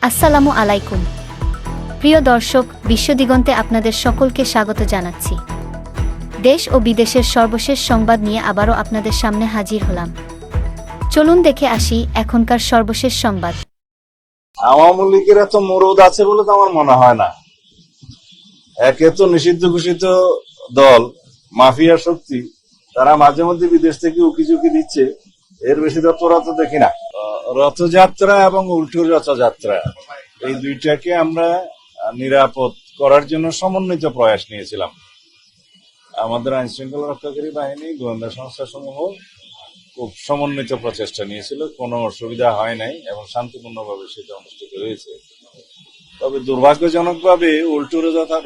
আসসালামু আলাইকুম প্রিয় দর্শক, বিশ্বদিগন্তে আপনাদের সকলকে স্বাগত জানাচ্ছি। দেশ ও বিদেশের সর্বশেষ সংবাদ নিয়ে আবারও আপনাদের সামনে হাজির হলাম। চলুন দেখে আসি এখনকার সর্বশেষ সংবাদ। আওয়ামী লীগের এত মরদ আছে বলে তো আমার মনে হয় না। একে তো নিষিদ্ধ ঘোষিত দল, মাফিয়া শক্তি, তারা মাঝে মধ্যে বিদেশ থেকে উকিঝুঁকি দিচ্ছে, এর বেশি তৎপরতা তো দেখি না। রথযাত্রা এবং উল্টো রথযাত্রা এই দুইটাকে আমরা নিরাপদ করার জন্য সমন্বিত প্রয়াস নিয়েছিলাম। আমাদের আইন শৃঙ্খলা রক্ষাকারী বাহিনী, গোয়েন্দা সংস্থা সমূহ খুব সমন্বিত প্রচেষ্টা নিয়েছিল, কোনো অসুবিধা হয় নাই এবং শান্তিপূর্ণভাবে সেটা অনুষ্ঠিত হয়েছে। তবে দুর্ভাগ্যজনকভাবে উল্টো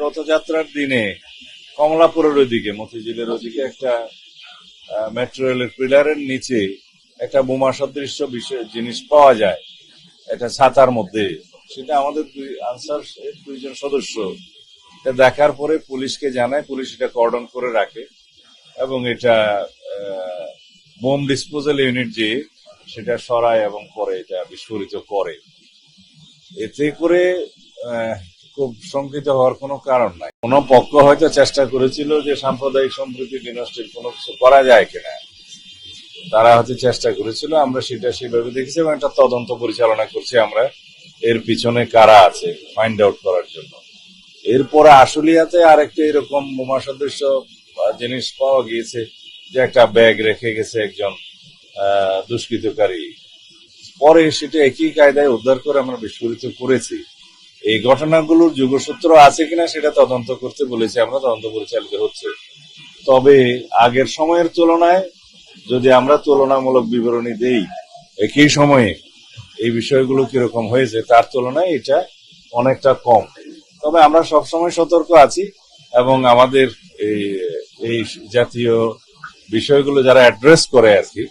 রথযাত্রার দিনে কমলাপুরের ওইদিকে, মতিঝিলের ওইদিকে একটা মেট্রো রেলের পিলারের নিচে একটা বোমা সদৃশ্য জিনিস পাওয়া যায়, এটা ছাতার মধ্যে। সেটা আমাদের আনসার দুইজন সদস্য এটা দেখার পরে পুলিশকে জানায়, পুলিশ এটা কর্ডন করে রাখে এবং এটা বোম ডিসপোজাল ইউনিট যে সেটা সরায় এবং পরে এটা বিস্ফোরিত করে। এতে করে খুব শঙ্কিত হওয়ার কোনো কারণ নাই। কোন পক্ষ হয়তো চেষ্টা করেছিল যে সাম্প্রদায়িক সম্প্রীতি বিনষ্টের কোনো কিছু করা যায় কিনা, তারা হয়তো চেষ্টা করেছিল। আমরা সেটা সেভাবে দেখেছি এবং একটা তদন্ত পরিচালনা করছি আমরা, এর পিছনে কারা আছে ফাইন্ড আউট করার জন্য। এরপরে আশুলিয়াতে আরেকটা এরকম বোমা সদৃশ্য জিনিস পাওয়া গিয়েছে, যে একটা ব্যাগ রেখে গেছে একজন দুষ্কৃতকারী, পরে সেটা একই কায়দায় উদ্ধার করে আমরা বিস্ফোরিত করেছি। এই ঘটনাগুলোর যোগসূত্র আছে কিনা সেটা তদন্ত করতে বলেছি আমরা, তদন্ত পরিচালিত হচ্ছে। তবে আগের সময়ের তুলনায় যদি আমরা তুলনামূলক বিবরণী দেই, একই সময়ে এই বিষয়গুলো কিরকম হয়েছে তার তুলনায় এটা অনেকটা কম। তবে আমরা সবসময় সতর্ক আছি এবং আমাদের এই জাতীয় বিষয়গুলো যারা অ্যাড্রেস করে আর কি,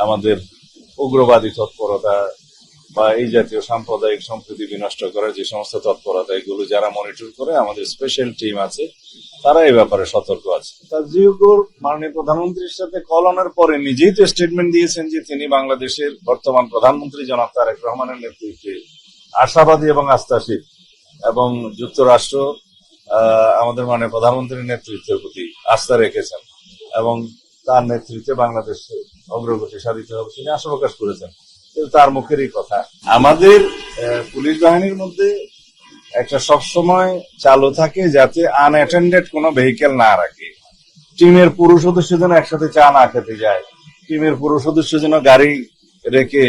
আমাদের উগ্রবাদী তৎপরতা বা এই জাতীয় সাম্প্রদায়িক সম্প্রীতি বিনষ্ট করার যে সমস্ত তৎপরতা, এগুলো যারা মনিটর করে, আমাদের স্পেশাল টিম আছে, তারা এই ব্যাপারে সতর্ক আছে। তাজিউর মাননীয় প্রধানমন্ত্রীর সাথে কলনের পরে নিজেই তো স্টেটমেন্ট দিয়েছেন যে তিনি বাংলাদেশের বর্তমান প্রধানমন্ত্রী জনাব তারেক রহমানের নেতৃত্বে আশাবাদী এবং আস্থাশীল, এবং যুক্তরাষ্ট্র আমাদের মাননীয় প্রধানমন্ত্রীর নেতৃত্বের প্রতি আস্থা রেখেছেন এবং তার নেতৃত্বে বাংলাদেশের অগ্রগতি সাধিত হবে তিনি আশা প্রকাশ করেছেন। তার মুখেরই কথা। আমাদের পুলিশ বাহিনীর মধ্যে একটা সবসময় চালু থাকে যাতে আনঅ্যাটেন্ডেড কোনো ভেহিকেল না রাখে। টিমের পুরো সদস্য যেন একসাথে চা না খেতে যায়, টিমের পুরো সদস্য যেন গাড়ি রেখে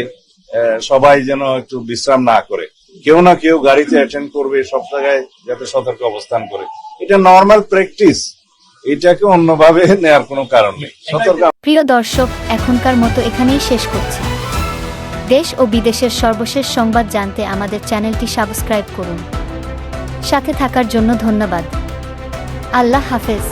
সবাই যেন একটু বিশ্রাম না করে, কেউ না কেউ গাড়িতে অ্যাটেন্ড করবে, সব জায়গায় যাতে সতর্ক অবস্থান করে। এটা নর্মাল প্র্যাকটিস, এটাকে অন্যভাবে নেওয়ার কোনো কারণ নেই। সতর্ক। প্রিয় দর্শক, এখনকার মতো এখানেই শেষ করছি। দেশ ও বিদেশের সর্বশেষ সংবাদ জানতে আমাদের চ্যানেলটি সাবস্ক্রাইব করুন। সাথে থাকার জন্য ধন্যবাদ। আল্লাহ হাফেজ।